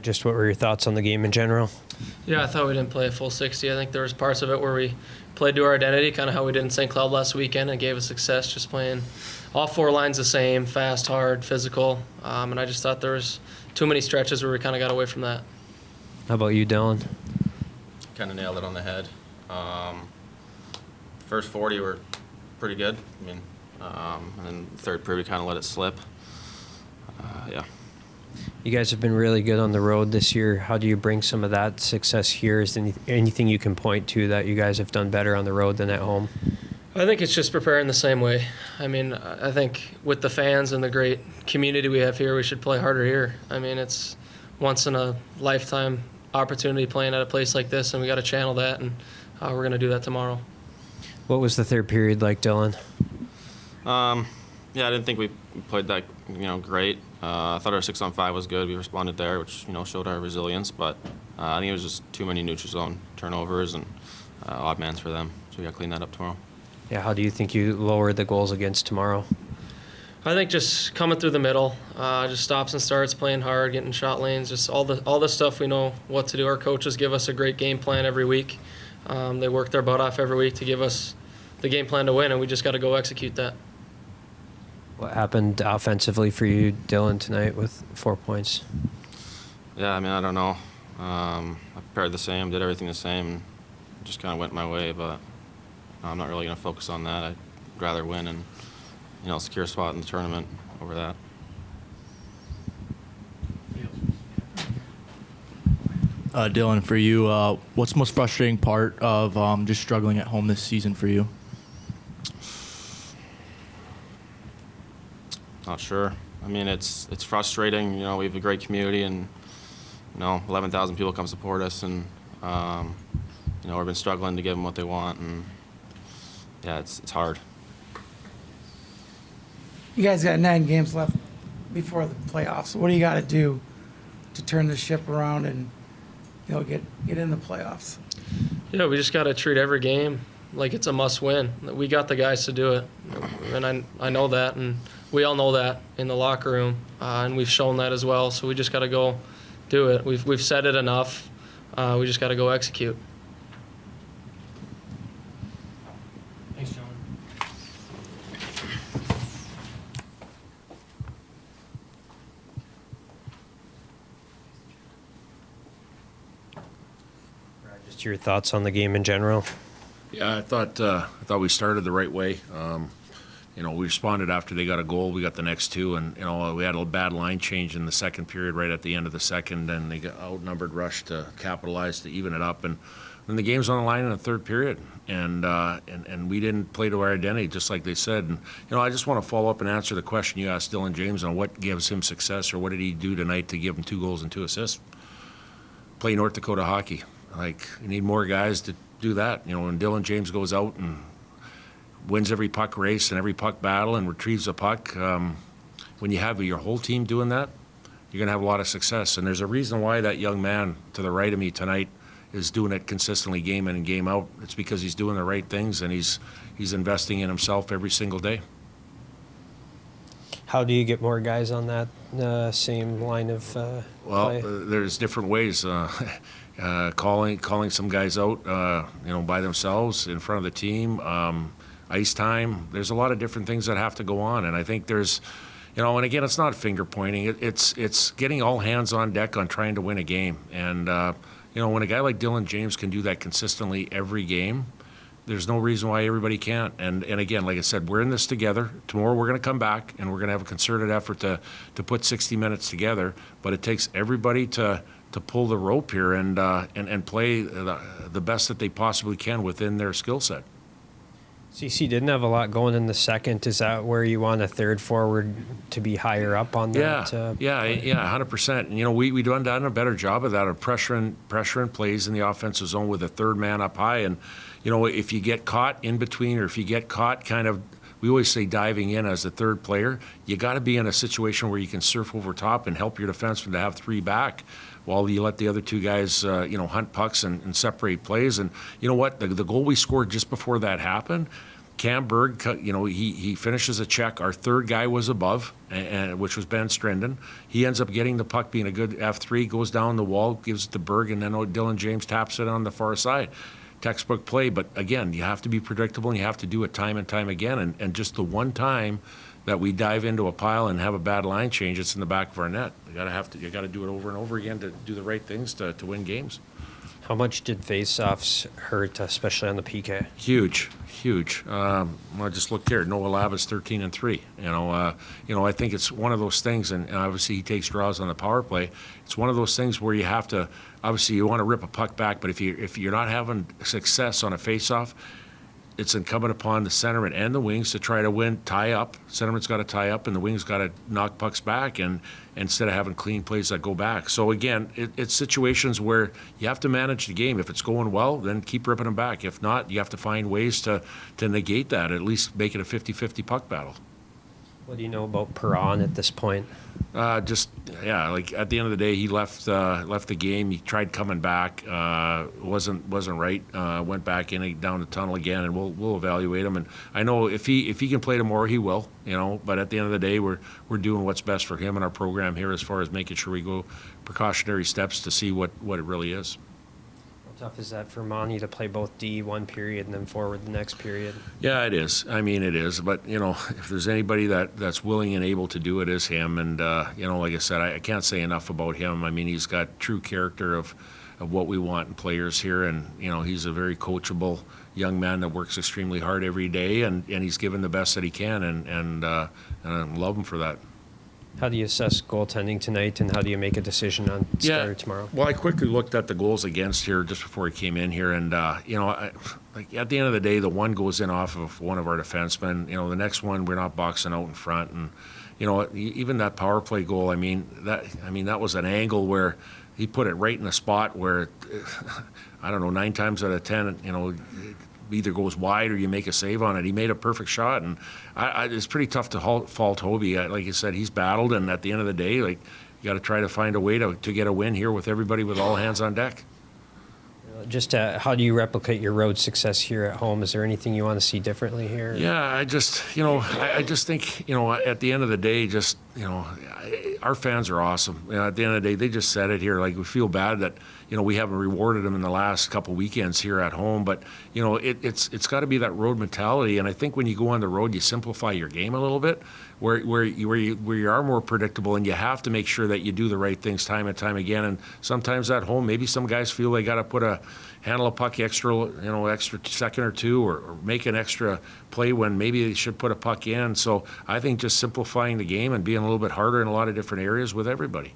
Just what were your thoughts on the game in general? Yeah, I thought we didn't play a full 60. I think there was parts of it where we played to our identity, kind of how we did in St. Cloud last weekend, and gave us success just playing all four lines the same, fast, hard, physical. And I just thought there was too many stretches where we kind of got away from that. How about you, Dylan? Kind of nailed it on the head. First 40 were pretty good. I mean, and then third period we kind of let it slip. Yeah. You guys have been really good on the road this year. How do you bring some of that success here? Is there anything you can point to that you guys have done better on the road than at home? I think it's just preparing the same way. I mean, I think with the fans and the great community we have here, we should play harder here. I mean, it's once in a lifetime opportunity playing at a place like this, and we got to channel that, and we're going to do that tomorrow. What was the third period like, Dylan? Yeah, I didn't think we played that great. I thought our 6-on-5 was good. We responded there, which showed our resilience. But I think it was just too many neutral zone turnovers and odd mans for them. So we got to clean that up tomorrow. Yeah, how do you think you lower the goals against tomorrow? I think just coming through the middle, just stops and starts, playing hard, getting shot lanes, just all the stuff we know what to do. Our coaches give us a great game plan every week. They work their butt off every week to give us the game plan to win, and we just got to go execute that. What happened offensively for you, Dylan, tonight with 4 points? Yeah, I mean, I don't know. I prepared the same, did everything the same, just kind of went my way. But I'm not really going to focus on that. I'd rather win and secure a spot in the tournament over that. Dylan, for you, what's the most frustrating part of just struggling at home this season for you? Not sure. I mean, it's frustrating. We have a great community, and 11,000 people come support us, and we've been struggling to give them what they want, and yeah, it's hard. You guys got 9 games left before the playoffs. What do you got to do to turn the ship around and get in the playoffs? Yeah, we just got to treat every game like it's a must-win. We got the guys to do it, and I know that, and we all know that in the locker room, and we've shown that as well. So we just got to go do it. We've said it enough. We just got to go execute. Thanks, John. Just your thoughts on the game in general? Yeah, I thought we started the right way. We responded after they got a goal. We got the next two, and we had a bad line change in the second period, right at the end of the second, and they got outnumbered rush to capitalize to even it up, and then the game's on the line in the third period, and we didn't play to our identity, just like they said. And I just want to follow up and answer the question you asked Dylan James on what gives him success, or what did he do tonight to give him 2 goals and 2 assists. Play North Dakota hockey. Like, you need more guys to do that. When Dylan James goes out and wins every puck race and every puck battle and retrieves a puck, when you have your whole team doing that, you're going to have a lot of success. And there's a reason why that young man to the right of me tonight is doing it consistently game in and game out. It's because he's doing the right things, and he's investing in himself every single day. How do you get more guys on that same line of play? There's different ways. Calling some guys out, by themselves in front of the team, ice time. There's a lot of different things that have to go on, and I think there's, and again, it's not finger pointing. It's getting all hands on deck on trying to win a game. And when a guy like Dylan James can do that consistently every game, there's no reason why everybody can't. And again, like I said, we're in this together. Tomorrow we're going to come back, and we're going to have a concerted effort to put 60 minutes together. But it takes everybody to pull the rope here and play the best that they possibly can within their skill set. CC didn't have a lot going in the second. Is that where you want a third forward to be higher up on that? Yeah, 100%. And, we've done a better job of that, of pressuring plays in the offensive zone with a third man up high. And, if you get caught in between, or if you get caught kind of, we always say diving in as the third player, you got to be in a situation where you can surf over top and help your defenseman to have 3 back while you let the other 2 guys, hunt pucks and separate plays. And you know what? The goal we scored just before that happened, Cam Berg, he finishes a check. Our third guy was above, and which was Ben Strinden. He ends up getting the puck, being a good F3, goes down the wall, gives it to Berg, and then Dylan James taps it on the far side. Textbook play, but again, you have to be predictable, and you have to do it time and time again. And just the one time that we dive into a pile and have a bad line change, it's in the back of our net. You got to do it over and over again to do the right things to win games. How much did face-offs hurt, especially on the PK? Huge. I just looked here. Noah Lab is 13-3. I think it's one of those things, and obviously he takes draws on the power play. It's one of those things where you have to, obviously you want to rip a puck back, but if you're not having success on a face-off, it's incumbent upon the centerman and the wings to try to win, tie up. Centerman's got to tie up, and the wings got to knock pucks back, and instead of having clean plays that go back. So again, it's situations where you have to manage the game. If it's going well, then keep ripping them back. If not, you have to find ways to negate that, at least make it a 50-50 puck battle. What do you know about Perron at this point? Like at the end of the day, he left the game. He tried coming back, wasn't right. Went back down the tunnel again, and we'll evaluate him. And I know if he can play tomorrow, he will. But at the end of the day, we're doing what's best for him and our program here as far as making sure we go precautionary steps to see what it really is. How tough is that for Monty to play both D one period and then forward the next period? Yeah, it is. I mean, it is. But, if there's anybody that's willing and able to do it, is him. And, like I said, I can't say enough about him. I mean, he's got true character of what we want in players here. And, he's a very coachable young man that works extremely hard every day. And he's given the best that he can. And I love him for that. How do you assess goaltending tonight, and how do you make a decision on starter tomorrow? Well, I quickly looked at the goals against here just before I came in here, and like at the end of the day, the one goes in off of one of our defensemen. The next one we're not boxing out in front, and even that power play goal. That was an angle where he put it right in a spot where I don't know, 9 times out of 10, either goes wide or you make a save on it. He made a perfect shot, and it's pretty tough to fault Hobie. Like you said, he's battled, and at the end of the day, you got to try to find a way to get a win here with everybody with all hands on deck. Just how do you replicate your road success here at home? Is there anything you want to see differently here? Yeah, I just think, at the end of the day, our fans are awesome. At the end of the day, they just said it here. We feel bad that, we haven't rewarded them in the last couple weekends here at home. But, it's got to be that road mentality. And I think when you go on the road, you simplify your game a little bit, where you are more predictable, and you have to make sure that you do the right things time and time again. And sometimes at home, maybe some guys feel they got to handle a puck extra second or two, or make an extra play when maybe they should put a puck in. So I think just simplifying the game and being a little bit harder in a lot of different areas with everybody.